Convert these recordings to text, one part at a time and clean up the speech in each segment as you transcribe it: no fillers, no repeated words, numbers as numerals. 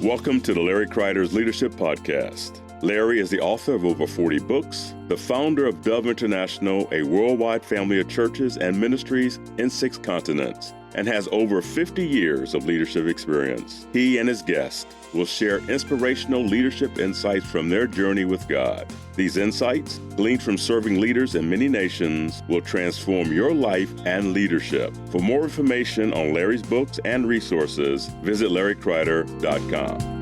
Welcome to the Larry Kreider Leadership Podcast. Larry is the author of over 40 books, the founder of Dove International, a worldwide family of churches and ministries in 6 continents, and has over 50 years of leadership experience. He and his guests will share inspirational leadership insights from their journey with God. These insights, gleaned from serving leaders in many nations, will transform your life and leadership. For more information on Larry's books and resources, visit LarryKreider.com.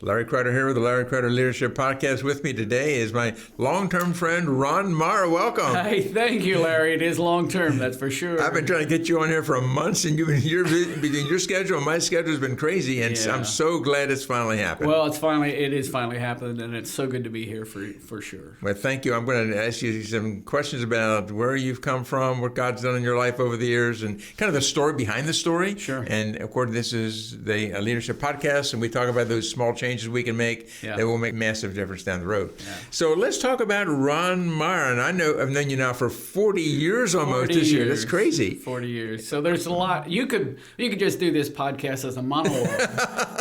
Larry Kreider here with the Larry Kreider Leadership Podcast. With me today is my long-term friend, Ron Myer. Welcome. Hey, thank you, Larry. It is long-term, that's for sure. I've been trying to get you on here for months, and your schedule and my schedule has been crazy, and I'm so glad it's finally happened. Well, it is finally happened, and it's so good to be here for sure. Well, thank you. I'm going to ask you some questions about where you've come from, what God's done in your life over the years, and kind of the story behind the story. Sure. And, of course, this is the Leadership Podcast, and we talk about those small changes we can make that will make massive difference down the road. Yeah. So let's talk about Ron Myer. And I've known you now for 40 years almost this year. That's crazy. 40 years. So there's a lot. You could just do this podcast as a monologue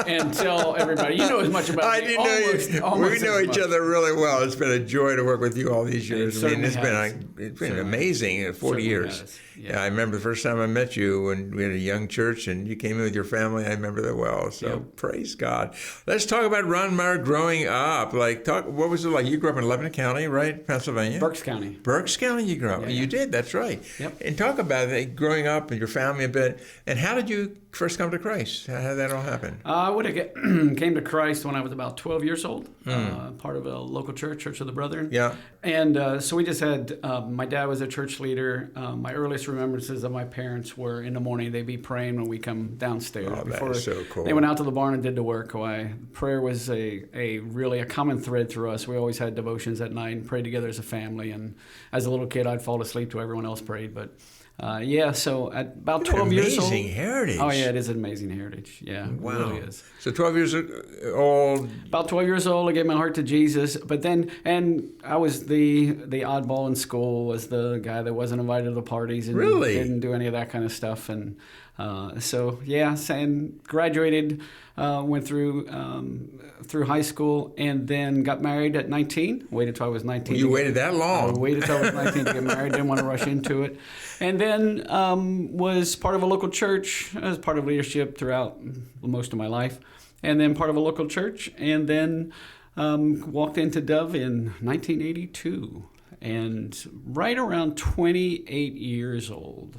and tell everybody. You know as much about me. We know each other really well. It's been a joy to work with you all these years. It's been amazing. 40 years. Yeah, I remember the first time I met you when we had a young church and you came in with your family. I remember that well. So praise God. Let's talk about Ron Myer growing up. What was it like? You grew up in Lebanon County, right? Pennsylvania? Berks County. Berks County you grew up. You did, that's right. Yep. And talk about it, growing up and your family a bit. And how did you first come to Christ? How did that all happen? I came to Christ when I was about 12 years old, part of a local church of the Brethren. Yeah. And so we just had, my dad was a church leader. My earliest remembrances of my parents were in the morning, they'd be praying when we come downstairs. Oh, that is so cool. They went out to the barn and did the work. Prayer was really a common thread through us. We always had devotions at night and prayed together as a family. And as a little kid, I'd fall asleep till everyone else prayed. But so at about 12 years old. Amazing heritage. Oh, yeah, it is an amazing heritage. Yeah, wow. It really is. So 12 years old. About 12 years old, I gave my heart to Jesus. But then, and I was the oddball in school, was the guy that wasn't invited to the parties and didn't do any of that kind of stuff. And and graduated, went through high school, and then got married at 19. Waited till I was 19. You waited that long? I waited till I was 19 to get married. Didn't want to rush into it. And then was part of a local church. I was part of leadership throughout most of my life. And then part of a local church. And then walked into Dove in 1982. And right around 28 years old,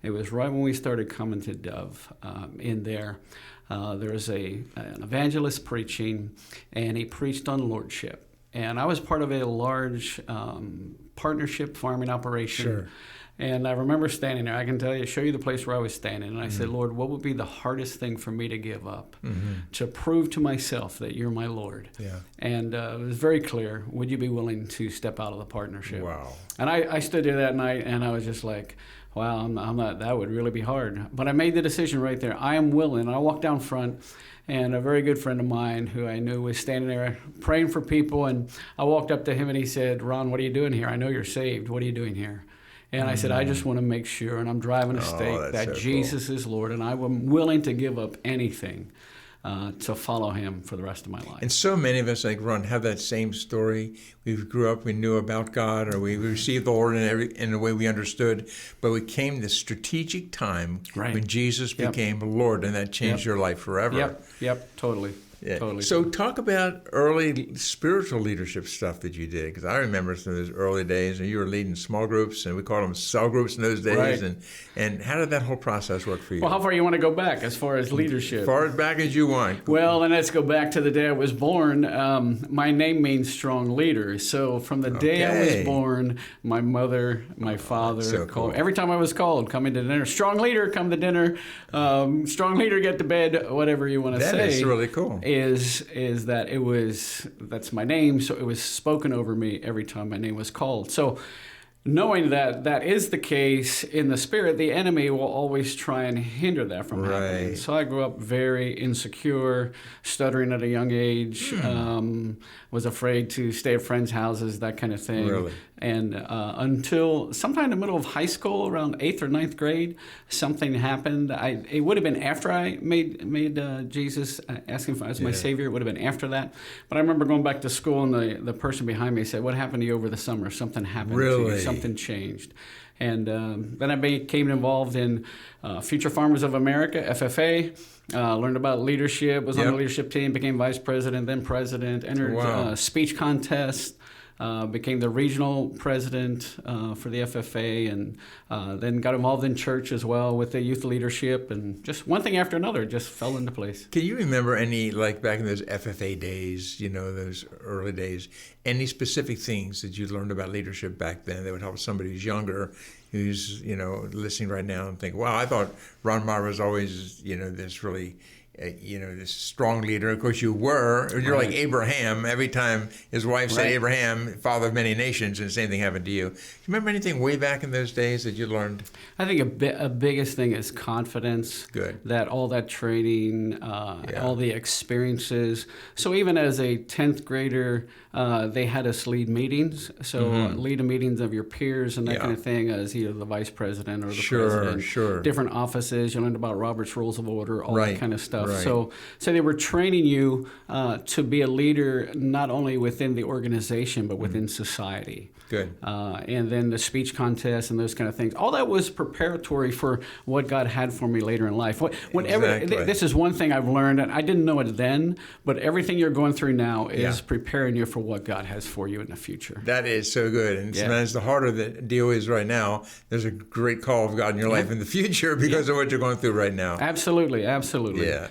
it was right when we started coming to Dove in there. There was an evangelist preaching, and he preached on lordship. And I was part of a large partnership farming operation. Sure. And I remember standing there. I can show you the place where I was standing. And I said, Lord, what would be the hardest thing for me to give up to prove to myself that you're my Lord? Yeah. And it was very clear. Would you be willing to step out of the partnership? Wow. And I stood there that night, and I was just like, wow, I'm not. That would really be hard. But I made the decision right there. I am willing. I walked down front, and a very good friend of mine who I knew was standing there praying for people. And I walked up to him, and he said, Ron, what are you doing here? I know you're saved. What are you doing here? And I said, I just want to make sure, and I'm driving a stake, that so Jesus is Lord, and I'm willing to give up anything to follow him for the rest of my life. And so many of us, like Ron, have that same story. We grew up, we knew about God, or we received the Lord in the way we understood, but we came this strategic time when Jesus became Lord, and that changed your life forever. Yep, totally. Yeah. Totally. So talk about early spiritual leadership stuff that you did, because I remember some of those early days, and you were leading small groups, and we called them cell groups in those days. Right. And how did that whole process work for you? Well, how far you want to go back as far as leadership? As far as back as you want. Well, then let's go back to the day I was born. My name means strong leader. So from the day I was born, my mother, my father called. Every time I was called, coming to dinner, strong leader, come to dinner, strong leader, get to bed, whatever you want to say. That is really cool. Is that that's my name, so it was spoken over me every time my name was called. So knowing that that is the case in the spirit, the enemy will always try and hinder that from happening. So I grew up very insecure, stuttering at a young age, was afraid to stay at friends' houses, that kind of thing. Really? And until sometime in the middle of high school, around 8th or 9th grade, something happened. It would have been after I made Jesus, asking for as my Savior. It would have been after that. But I remember going back to school, and the person behind me said, "What happened to you over the summer? Something happened to you. Something changed." And then I became involved in Future Farmers of America, FFA. Learned about leadership, was on the leadership team, became vice president, then president, entered speech contest, became the regional president for the FFA, and then got involved in church as well with the youth leadership, and just one thing after another just fell into place. Can you remember any, like back in those FFA days, those early days, any specific things that you learned about leadership back then that would help somebody who's younger, who's, listening right now and think, wow, I thought Ron Myer was always, this really, this strong leader. Of course, you're like Abraham. Every time his wife said Abraham, father of many nations, and the same thing happened to you. Do you remember anything way back in those days that you learned? I think a biggest thing is confidence. Good. That all that training, all the experiences. So even as a 10th grader, they had us lead meetings. So lead the meetings of your peers and that kind of thing as either the vice president or the president. Sure. Different offices. You learned about Robert's Rules of Order, all that kind of stuff. Right. So they were training you to be a leader not only within the organization but within society. Good. And then the speech contest and those kind of things. All that was preparatory for what God had for me later in life. This is one thing I've learned, and I didn't know it then, but everything you're going through now is preparing you for what God has for you in the future. That is so good. And sometimes the harder the deal is right now, there's a great call of God in your life in the future because of what you're going through right now. Absolutely. Yeah.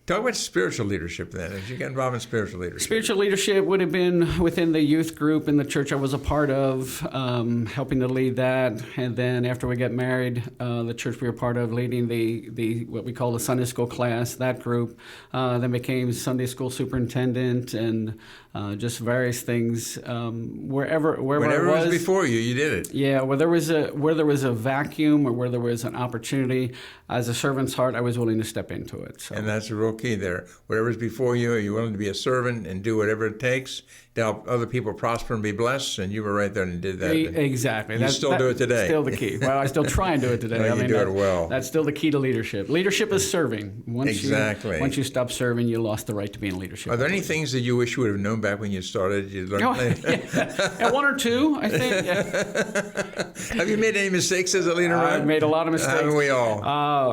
Talk about spiritual leadership then, as you get involved in spiritual leadership. Spiritual leadership would have been within the youth group in the church I was a part of, helping to lead that. And then after we got married, the church we were part of, leading the what we call the Sunday school class, that group. Then became Sunday school superintendent and just various things. Wherever Whenever I was before you, you did it. Yeah, where there was a vacuum or where there was an opportunity, as a servant's heart, I was willing to step into it. So. And that's a real key there. Whatever's before you, are you willing to be a servant and do whatever it takes to help other people prosper and be blessed? And you were right there and did that. Exactly. You still do it today. Still the key. Well, I still try and do it today. You do it well. That's still the key to leadership. Leadership is serving. Once you stop serving, you lost the right to be in leadership. Are there any things that you wish you would have known back when you started? You learned one or two, I think. Have you made any mistakes as a leader? I've made a lot of mistakes. Haven't we all?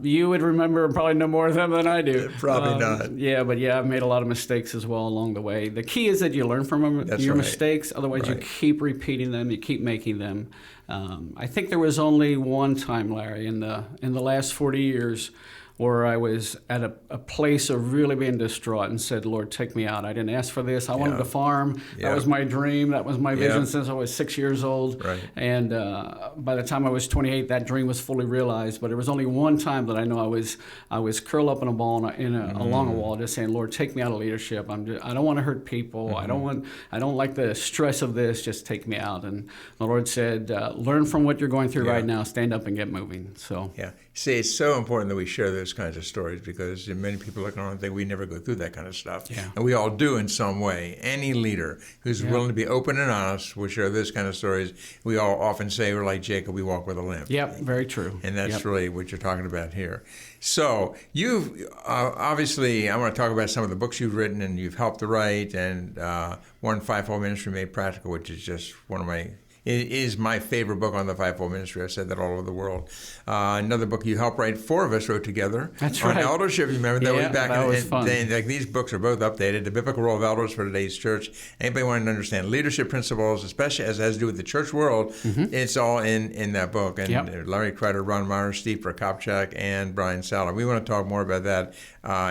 You would remember probably no more of them than I do. Probably not. I've made a lot of mistakes as well along the way. The key is that you learn from your mistakes. Otherwise, you keep repeating them. You keep making them. I think there was only one time, Larry, in the last 40 years where I was at a place of really being distraught and said, Lord, take me out. I didn't ask for this. I wanted to farm. That was my dream. That was my vision since I was 6 years old. Right. And by the time I was 28, that dream was fully realized. But there was only one time that I know I was curled up in a ball along a wall, just saying, Lord, take me out of leadership. I don't want to hurt people. I don't like the stress of this. Just take me out. And the Lord said, learn from what you're going through right now. Stand up and get moving. So see, it's so important that we share those kinds of stories because many people look around and think we never go through that kind of stuff. Yeah. And we all do in some way. Any leader who's willing to be open and honest will share those kind of stories. We all often say we're like Jacob, we walk with a limp. Yep, very true. And that's really what you're talking about here. So you've obviously, I want to talk about some of the books you've written and you've helped to write, and one, Fivefold Ministry Made Practical, which is just it is my favorite book on the Fivefold Ministry. I've said that all over the world. Another book you helped write, four of us wrote together. That's on right. eldership. You remember that way back that in was the fun. day. Like, these books are both updated. The Biblical Role of Elders for Today's Church. Anybody wanting to understand leadership principles, especially as it has to do with the church world, it's all in that book. And Larry Kreider, Ron Myer, Steve Prokopchak, and Brian Saller. We want to talk more about that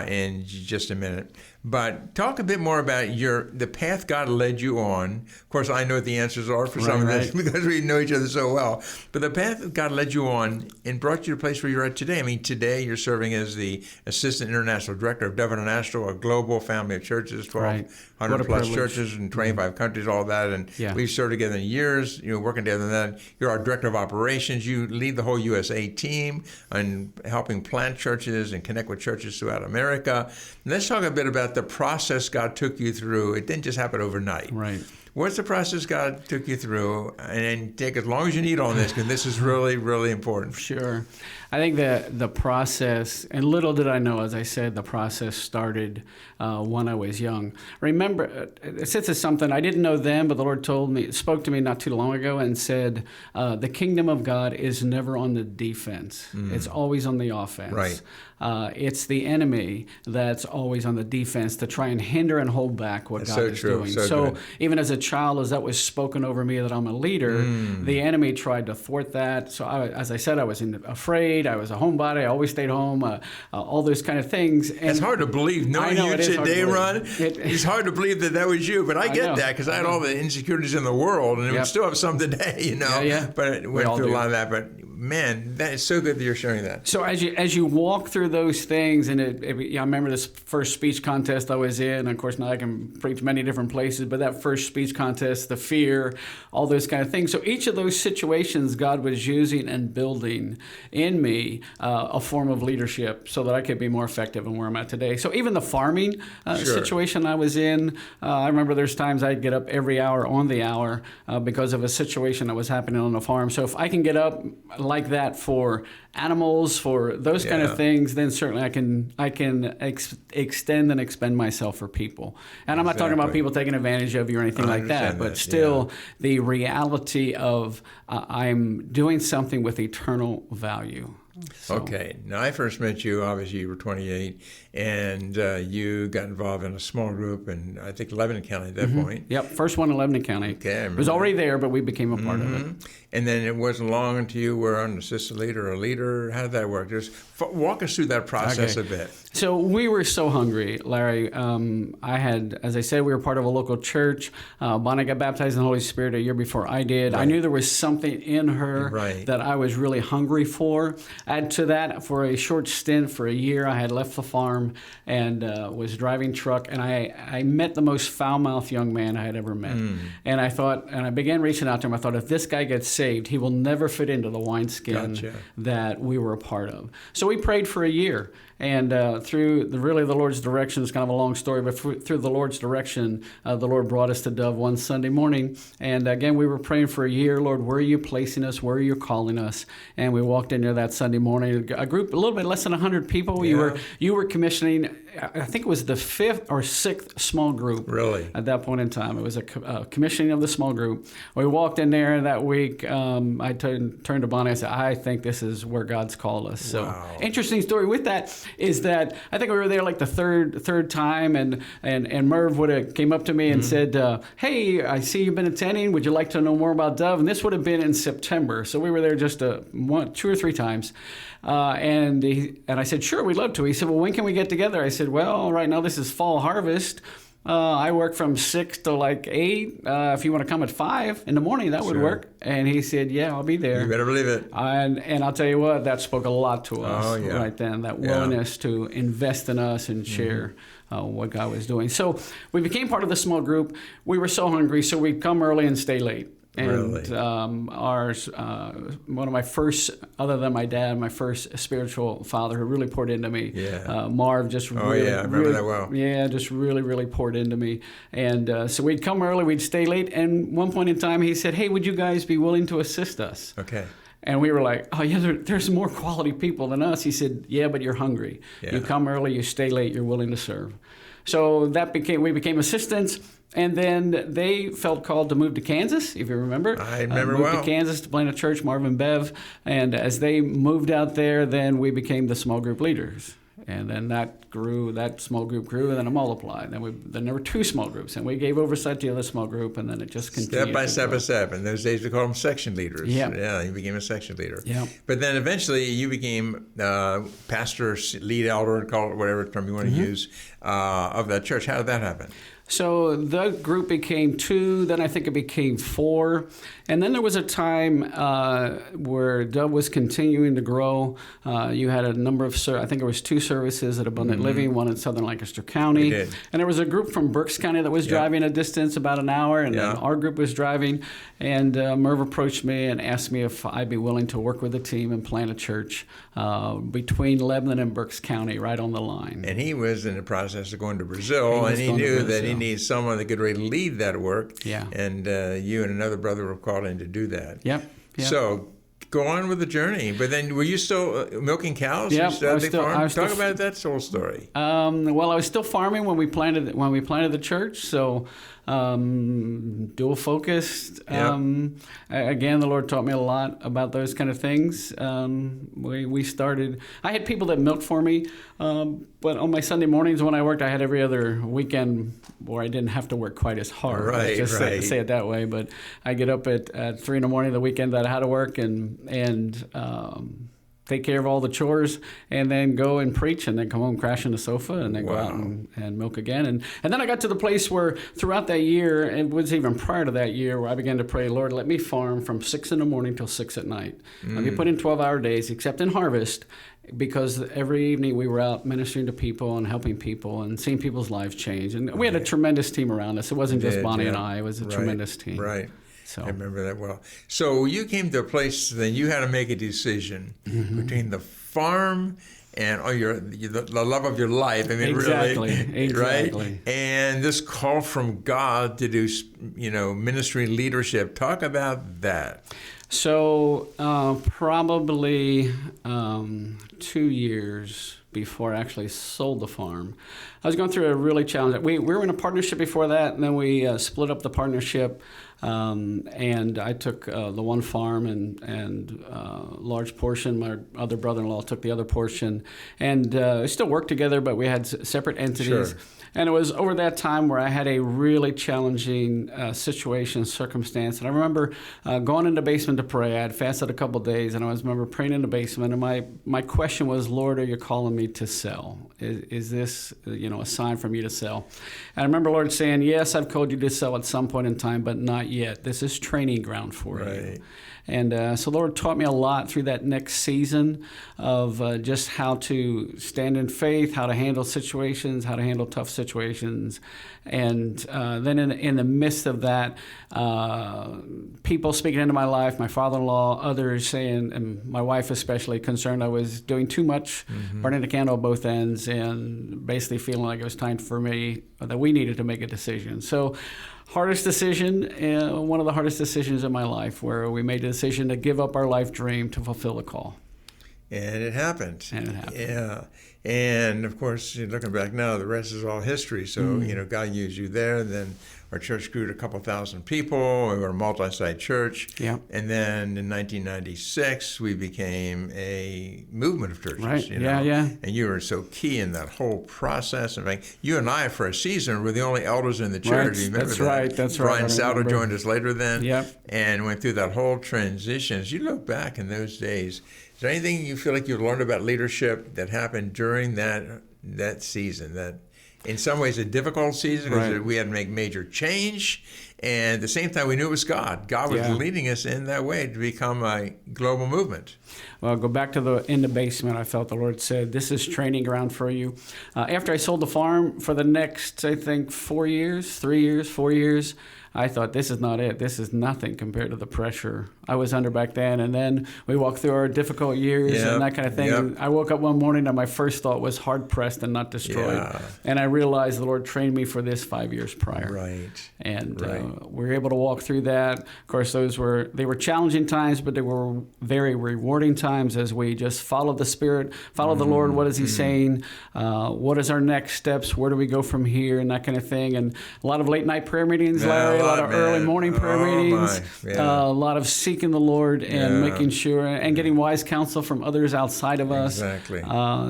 in just a minute. But talk a bit more about the path God led you on. Of course, I know what the answers are for some of this because we know each other so well. But the path that God led you on and brought you to the place where you're at today. I mean, today you're serving as the Assistant International Director of Dove International, a global family of churches, 1,200 plus churches in 25 countries, all that. And we've served together in years, working together in that. You're our Director of Operations. You lead the whole USA team on helping plant churches and connect with churches throughout America. And let's talk a bit about the process God took you through. It didn't just happen overnight. Right. What's the process God took you through? And take as long as you need on this, because this is really, really important. Sure. I think the process, and little did I know, as I said, the process started when I was young. Remember, this is something I didn't know then, but the Lord spoke to me not too long ago and said, the kingdom of God is never on the defense. It's always on the offense. Right. It's the enemy that's always on the defense to try and hinder and hold back what God is doing. So even as a child, as that was spoken over me that I'm a leader, the enemy tried to thwart that. So as I said, I was afraid. I was a homebody. I always stayed home. All those kind of things. And it's hard to believe. Knowing you today, Ron, it's hard to believe that was you. But I get that because I had all the insecurities in the world, and we still have some today, you know. Yeah. But we went through a lot of that. But man, that is so good that you're sharing that. So as you walk through those things, and I remember this first speech contest I was in. Of course, now I can preach many different places, but that first speech contest, the fear, all those kind of things. So each of those situations, God was using and building in me a form of leadership so that I could be more effective in where I'm at today. So even the farming situation I was in, I remember there's times I'd get up every hour on the hour because of a situation that was happening on the farm. So if I can get up like that for animals, for those kind of things, then certainly I can extend and expend myself for people. And I'm not talking about people taking advantage of you or anything like that, but still the reality of I'm doing something with eternal value. So. Okay. Now, I first met you, obviously you were 28, and you got involved in a small group in, I think, Lebanon County at that point. Yep, first one in Lebanon County. Okay, it was already there, but we became a part of it. And then it wasn't long until you were an assistant leader or a leader. How did that work? Just walk us through that process a bit. So we were so hungry, Larry. I had, as I said, we were part of a local church. Bonnie got baptized in the Holy Spirit a year before I did. Right. I knew there was something in her that I was really hungry for. Add to that, for a short stint, for a year, I had left the farm and was driving truck, and I met the most foul-mouthed young man I had ever met. And I thought, and I began reaching out to him. I thought, if this guy gets saved, he will never fit into the wineskin that we were a part of. So we prayed for a year. And through the Lord's direction, it's kind of a long story, but through the Lord's direction, the Lord brought us to Dove one Sunday morning. And again, we were praying for a year. Lord, where are you placing us? Where are you calling us? And we walked in there that Sunday morning. A group, a little bit less than 100 people. Yeah. You were commissioning, I think it was the 5th or 6th small group. Really? At that point in time. It was a commissioning of the small group. We walked in there that week. I turned to Bonnie. I said, I think this is where God's called us. So interesting story with that is that I think we were there like the third time, and Merv would have came up to me and said, hey, I see you've been attending. Would you like to know more about Dove? And this would have been in September. So we were there just 2 or 3 times. And I said, sure, we'd love to. He said, well, when can we get together? I said, well, right now this is fall harvest. I work from 6 to like 8. If you want to come at 5 in the morning, that would work. And he said, yeah, I'll be there. You better believe it. And I'll tell you what, that spoke a lot to us right then, that willingness to invest in us and share what God was doing. So we became part of the small group. We were so hungry, so we'd come early and stay late. And one of my first, other than my dad, my first spiritual father who really poured into me, Marv, just really, I remember that well. Yeah, just really, really poured into me. And so we'd come early, we'd stay late, and one point in time he said, hey, would you guys be willing to assist us? Okay. And we were like, oh, yeah, there's more quality people than us. He said, yeah, but you're hungry. Yeah. You come early, you stay late, you're willing to serve. So we became assistants. And then they felt called to move to Kansas, if you remember. I remember moved to Kansas to plant a church, Marvin Bev. And as they moved out there, then we became the small group leaders. And then that small group grew, and then it multiplied. Then there were 2 small groups, and we gave oversight to the other small group, and then it just continued. Step by step. In those days, we called them section leaders. Yeah, you became a section leader. Yeah. But then eventually, you became pastor, lead elder, call it whatever term you want to use, of that church. How did that happen? So the group became 2, then I think it became 4. And then there was a time where Dove was continuing to grow. You had a number of, I think it was 2 services at Abundant Living, one in Southern Lancaster County. And there was a group from Berks County that was driving a distance about an hour, and then our group was driving. And Merv approached me and asked me if I'd be willing to work with the team and plant a church between Lebanon and Berks County, right on the line. And he was in the process of going to Brazil, and he knew that he need someone that could really lead that work. Yeah. And you and another brother were called in to do that. Yep. So go on with the journey. But then, were you still milking cows? Yeah, Talk about that whole story. Well, I was still farming when we planted the church. So dual focused. Again, the Lord taught me a lot about those kind of things. We started. I had people that milked for me, but on my Sunday mornings when I worked, I had every other weekend where I didn't have to work quite as hard. Right. Say it that way. But I get up at 3 a.m. the weekend that I had to work and take care of all the chores, and then go and preach, and then come home, crash on the sofa, and then go out and milk again. And then I got to the place where throughout that year, and it was even prior to that year, where I began to pray, Lord, let me farm from 6 a.m. till 6 p.m. Let me put in 12-hour days, except in harvest, because every evening we were out ministering to people and helping people and seeing people's lives change. And we had a tremendous team around us. It wasn't just Bonnie and I. It was a tremendous team. Right. So. I remember that well. So you came to a place that you had to make a decision between the farm and the love of your life. I mean, exactly. Right? And this call from God to do, ministry leadership. Talk about that. So probably 2 years before I actually sold the farm, I was going through a really challenging. We were in a partnership before that, and then we split up the partnership. And I took the one farm and large portion. My other brother-in-law took the other portion, and we still worked together, but we had separate entities. Sure. And it was over that time where I had a really challenging circumstance. And I remember going in the basement to pray. I had fasted a couple of days, and I remember praying in the basement. And my question was, Lord, are you calling me to sell? Is this a sign for me to sell? And I remember Lord saying, yes, I've called you to sell at some point in time, but not yet. This is training ground for you. And so Lord taught me a lot through that next season of just how to stand in faith, how to handle situations, how to handle tough situations. And then in the midst of that, people speaking into my life, my father-in-law, others saying, and my wife especially, concerned I was doing too much, burning the candle at both ends, and basically feeling like it was time for me, that we needed to make a decision. So hardest decision, one of the hardest decisions in my life, where we made a decision to give up our life dream to fulfill a call. And it happened. Yeah. And of course, looking back now, the rest is all history. So, God used you there. Then our church grew to a couple thousand people. We were a multi-site church. Yeah. And then in 1996, we became a movement of churches. Right. Yeah. And you were so key in that whole process. In fact, you and I, for a season, were the only elders in the church. Right. That's right. Brian Souter joined us later then. Yep. And went through that whole transition. As you look back in those days, is there anything you feel like you learned about leadership that happened during that season, that in some ways a difficult season because we had to make major change, and at the same time we knew it was God. God was leading us in that way to become a global movement. Well, go back to in the basement. I felt the Lord said, this is training ground for you. After I sold the farm, for the next, I think, 4 years, I thought, this is not it. This is nothing compared to the pressure I was under back then. And then we walked through our difficult years and that kind of thing. And I woke up one morning and my first thought was hard-pressed and not destroyed. Yeah. And I realized the Lord trained me for this 5 years prior. Right. And we were able to walk through that. Of course, they were challenging times, but they were very rewarding times as we just followed the Spirit, followed the Lord. What is He saying? What is our next steps? Where do we go from here? And that kind of thing. And a lot of late-night prayer meetings, Larry. A lot of early morning prayer meetings, a lot of seeking the Lord and making sure and getting wise counsel from others outside of us. Exactly.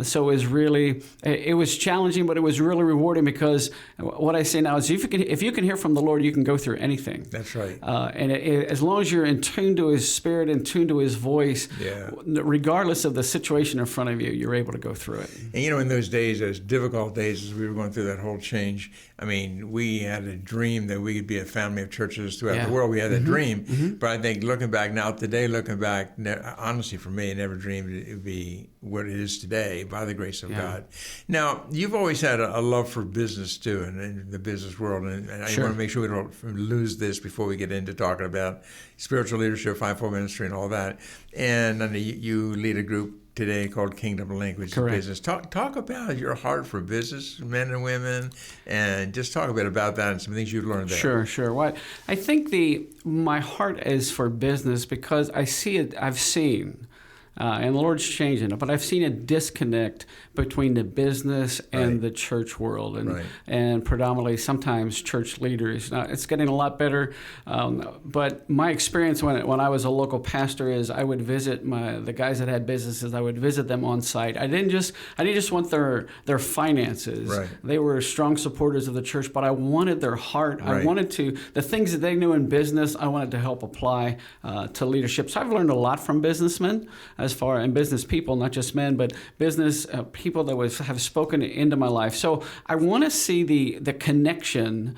So it was challenging, but it was really rewarding, because what I say now is if you can hear from the Lord, you can go through anything. That's right. And as long as you're in tune to His Spirit, in tune to His voice, regardless of the situation in front of you, you're able to go through it. And in those days, those difficult days, as we were going through that whole change, I mean, we had a dream that we could be a family of churches throughout the world. We had that dream. But I think looking back, honestly for me, I never dreamed it would be what it is today by the grace of God. Now, you've always had a love for business too, and in the business world. And I want to make sure we don't lose this before we get into talking about spiritual leadership, fivefold ministry, and all that. And you lead a group today called Kingdom Language Correct. Business. Talk about your heart for business, men and women, and just talk a bit about that and some things you've learned there. Sure. Well, I think my heart is for business because I've seen, and the Lord's changing it, but I've seen a disconnect between the business and the church world, and predominantly sometimes church leaders. Now, it's getting a lot better, but my experience when I was a local pastor is I would visit the guys that had businesses. I would visit them on site. I didn't just want their finances. Right. They were strong supporters of the church, but I wanted their heart. Right. I wanted the things that they knew in business, I wanted to help apply to leadership. So I've learned a lot from businessmen and business people, not just men, but business people that have spoken into my life. So I want to see the connection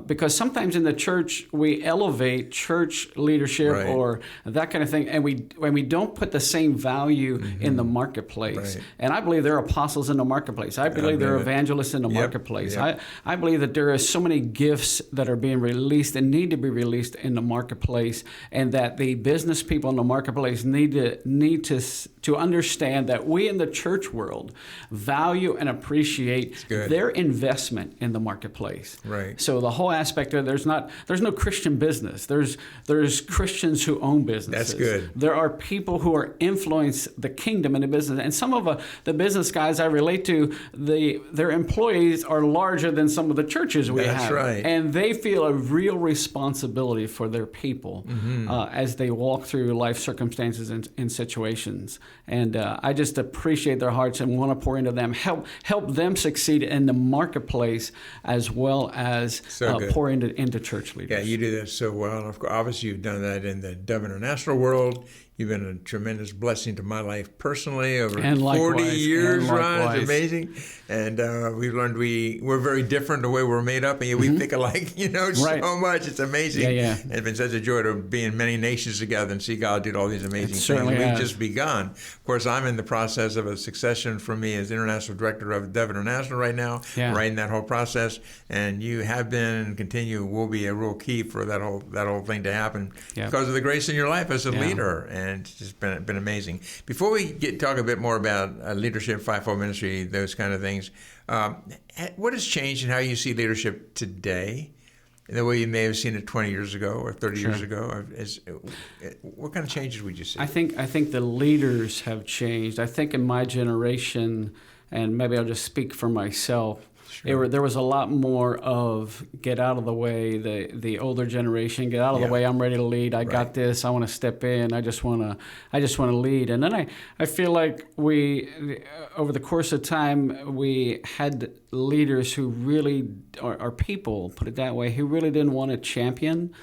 because sometimes in the church we elevate church leadership or that kind of thing, and we don't put the same value in the marketplace. Right. And I believe there are apostles in the marketplace. I believe there are evangelists in the marketplace. Yep. I believe that there are so many gifts that are being released and need to be released in the marketplace, and that the business people in the marketplace need to understand that we in the church world value and appreciate their investment in the marketplace. Right. So the whole aspect of there's no Christian business. There's Christians who own businesses. That's good. There are people who are influence the kingdom in the business, and some of the business guys I relate to, their employees are larger than some of the churches we have. That's right. And they feel a real responsibility for their people as they walk through life circumstances and situations. And I just appreciate their hearts and want to pour into them, help them succeed in the marketplace as well as pour into church leaders. Yeah, you do that so well. And of course, obviously, you've done that in the Dove International world. You've been a tremendous blessing to my life personally over 40 years, Ron. It's amazing. And we've learned we're very different the way we're made up, and yet we think alike, so much. It's amazing. Yeah. It's been such a joy to be in many nations together and see God do all these amazing things. We've just begun. Of course, I'm in the process of a succession for me as International Director of Dove International right now, right in that whole process. And you have been and will be a real key for that whole thing to happen because of the grace in your life as a leader. And it's just been amazing. Before we talk a bit more about leadership, fivefold ministry, those kind of things, what has changed in how you see leadership today, in the way you may have seen it 20 years ago or 30 years ago? What kind of changes would you see? I think the leaders have changed. I think in my generation, and maybe I'll just speak for myself, there was a lot more of get out of the way, the older generation, get out of the way, I'm ready to lead, I got this, I want to step in, I just want to lead. And then I feel like over the course of time, we had leaders who really, or people, put it that way, who really didn't want to champion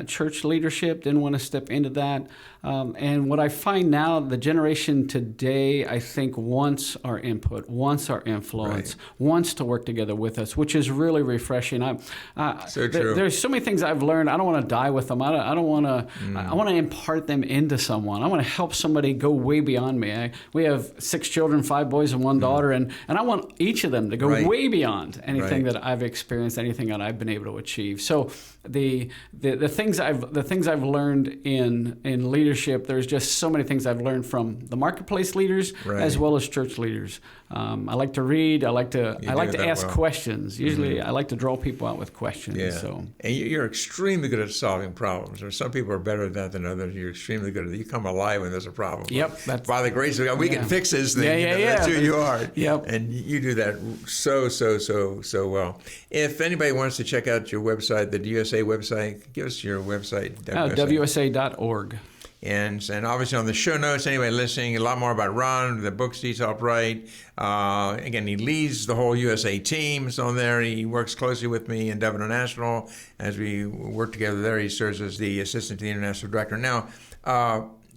church leadership, didn't want to step into that. And what I find now, the generation today, I think wants our input, wants our influence, wants to work together with us, which is really refreshing. So true. There's so many things I've learned. I don't want to die with them. I don't want to. I want to impart them into someone. I want to help somebody go way beyond me. We have 6 children, 5 boys and 1 daughter, and I want each of them to go way beyond anything that I've experienced, anything that I've been able to achieve. So the things I've learned in leadership, there's just so many things I've learned from the marketplace leaders as well as church leaders. I like to read. I like to ask questions. Usually, I like to draw people out with questions. Yeah. So, and you're extremely good at solving problems. Or some people are better at that than others. You're extremely good at it. You come alive when there's a problem. Yep. By the grace of God, we can fix this thing. That's who you are. Yep. And you do that so well. If anybody wants to check out your website, the USA website, give us your website. WSA.org. And obviously on the show notes, anybody listening, a lot more about Ron, the books he's helped write. Again, he leads the whole USA team. It's on there. He works closely with me in Dove International. As we work together there, he serves as the assistant to the international director. Now,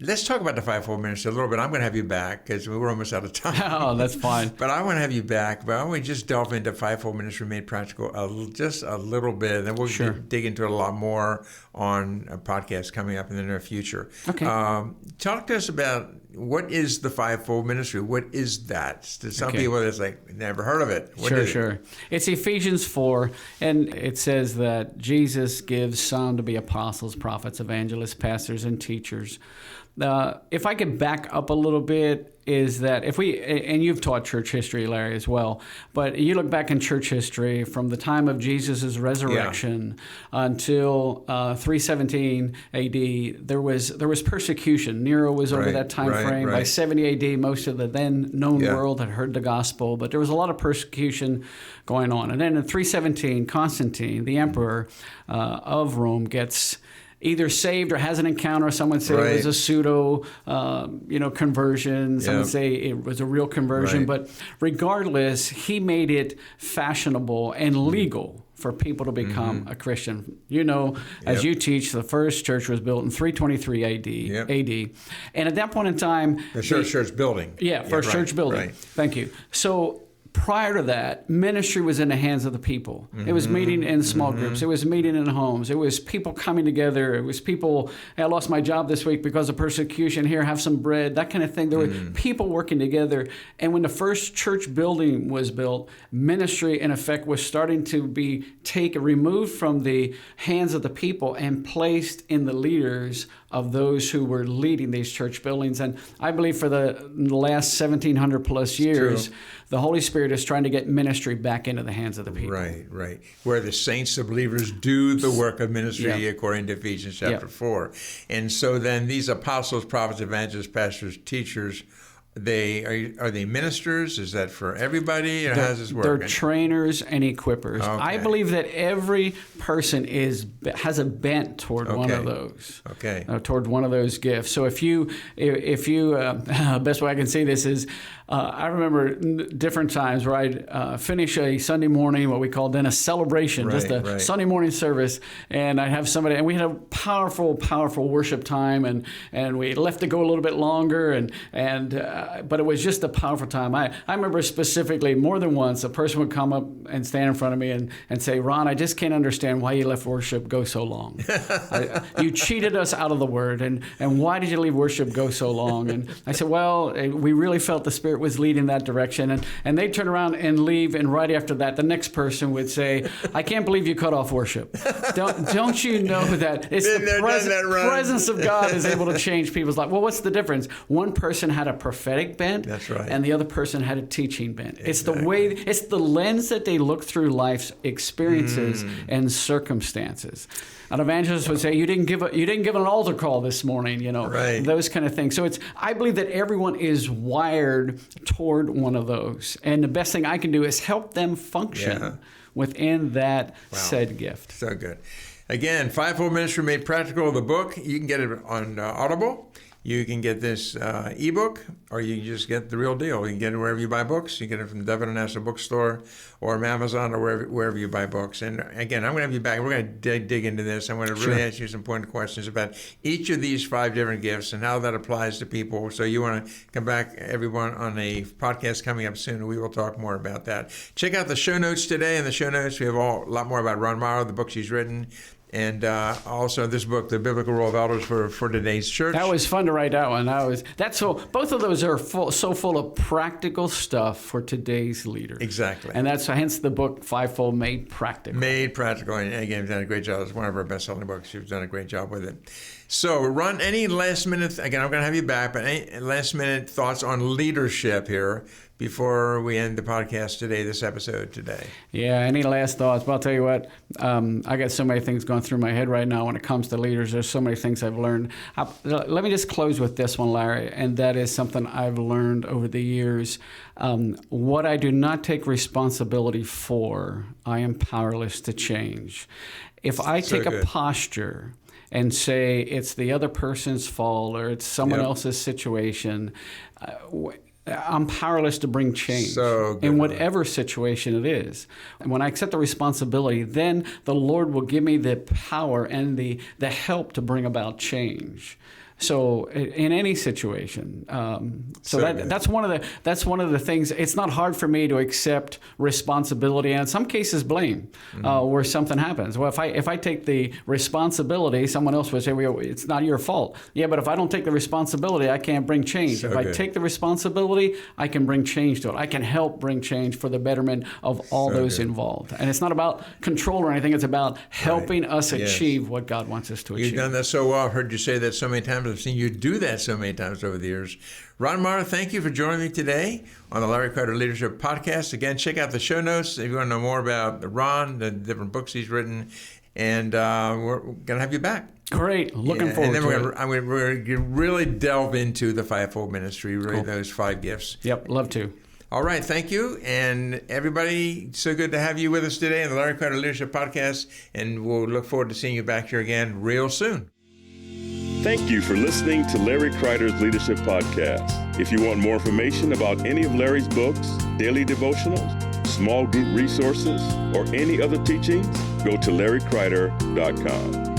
let's talk about the fivefold ministry a little bit. I'm going to have you back because we're almost out of time. Oh, that's fine. But I want to have you back. But I want to just delve into fivefold ministry made practical just a little bit. And then we'll dig into it a lot more on a podcast coming up in the near future. Okay. Talk to us about what is the fivefold ministry? What is that? To some people, it's like, never heard of it. Sure. It's Ephesians 4, and it says that Jesus gives some to be apostles, prophets, evangelists, pastors, and teachers. if I could back up a little bit, is that if we, and you've taught church history, Larry, as well, but you look back in church history from the time of Jesus' resurrection until 317 AD, there was persecution. Nero was over that time frame. By 70 AD, most of the then known world had heard the gospel, but there was a lot of persecution going on. And then in 317, Constantine, the emperor of Rome, gets either saved or has an encounter. Some would say it was a pseudo, conversion. Some would say it was a real conversion. But regardless, he made it fashionable and legal for people to become a Christian. As you teach, the first church was built in 323 AD. And at that point in time... The church building. First church building. Right. Thank you. So prior to that, ministry was in the hands of the people. It was meeting in small groups. It was meeting in homes. It was people coming together. It was people, hey, I lost my job this week because of persecution. Here, have some bread, that kind of thing. There were people working together. And when the first church building was built, ministry, in effect, was starting to be removed from the hands of the people and placed in the leaders of those who were leading these church buildings. And I believe for the last 1,700 plus years, the Holy Spirit is trying to get ministry back into the hands of the people. Right. Where the saints, the believers, do the work of ministry according to Ephesians chapter 4. And so then these apostles, prophets, evangelists, pastors, teachers, are they ministers? Is that for everybody? Or how does this work? They're trainers and equippers. Okay. I believe that every person has a bent toward one of those. Toward one of those gifts. So if you, best way I can say this is, I remember different times where I'd finish a Sunday morning, what we called then a celebration, just a Sunday morning service, and I'd have somebody, and we had a powerful worship time, and we left to go a little bit longer, but it was just a powerful time. I remember specifically more than once a person would come up and stand in front of me and say, Ron, I just can't understand why you let worship go so long. You cheated us out of the word, and why did you leave worship go so long? And I said, well, we really felt the Spirit was leading that direction, and they'd turn around and leave, and right after that, the next person would say, I can't believe you cut off worship. Don't you know that it's the presence of God is able to change people's life? Well, what's the difference? One person had a prophetic bent, and the other person had a teaching bent. Exactly. It's the lens that they look through life's experiences and circumstances. An evangelist would say, you didn't give an altar call this morning, those kind of things. So I believe that everyone is wired toward one of those. And the best thing I can do is help them function within that said gift. So good. Again, Fivefold Ministry Made Practical, the book. You can get it on Audible. You can get this ebook, or you can just get the real deal. You can get it wherever you buy books. You can get it from the Devon International Bookstore or from Amazon or wherever you buy books. And again, I'm going to have you back. We're going to dig into this. I'm going to really ask you some pointed questions about each of these 5 different gifts and how that applies to people. So you want to come back, everyone, on a podcast coming up soon, and we will talk more about that. Check out the show notes today. In the show notes, we have a lot more about Ron Myer, the books he's written, and also this book, The Biblical Role of Elders for Today's Church. That was fun to write that one. Both of those are so full of practical stuff for today's leaders. Exactly. And that's hence the book, Fivefold Made Practical. Made Practical. And again, you've done a great job. It's one of our best-selling books. You've done a great job with it. So, Ron, any last-minute, again, I'm going to have you back, but any last-minute thoughts on leadership here before we end the podcast today, this episode today? Yeah, any last thoughts? Well, I'll tell you what, I got so many things going through my head right now when it comes to leaders. There's so many things I've learned. Let me just close with this one, Larry, and that is something I've learned over the years. What I do not take responsibility for, I am powerless to change. If I take a posture and say it's the other person's fault or it's someone else's situation, I'm powerless to bring change in whatever situation it is. And when I accept the responsibility, then the Lord will give me the power and the help to bring about change. So in any situation, that's one of the things. It's not hard for me to accept responsibility and in some cases blame where something happens. Well, if I take the responsibility, someone else would say, well, it's not your fault. Yeah, but if I don't take the responsibility, I can't bring change. If I take the responsibility, I can bring change to it. I can help bring change for the betterment of all those involved. And it's not about control or anything. It's about helping us achieve what God wants us to achieve. You've done that so well. I've heard you say that so many times. I've seen you do that so many times over the years. Ron Myer, thank you for joining me today on the Larry Kreider Leadership Podcast. Again, check out the show notes if you want to know more about Ron, the different books he's written, and we're going to have you back. Great. Looking forward to it. And then we're going to really delve into the fivefold ministry, really those 5 gifts. Yep, love to. All right, thank you. And everybody, so good to have you with us today on the Larry Kreider Leadership Podcast, and we'll look forward to seeing you back here again real soon. Thank you for listening to Larry Kreider's Leadership Podcast. If you want more information about any of Larry's books, daily devotionals, small group resources, or any other teachings, go to larrykreider.com.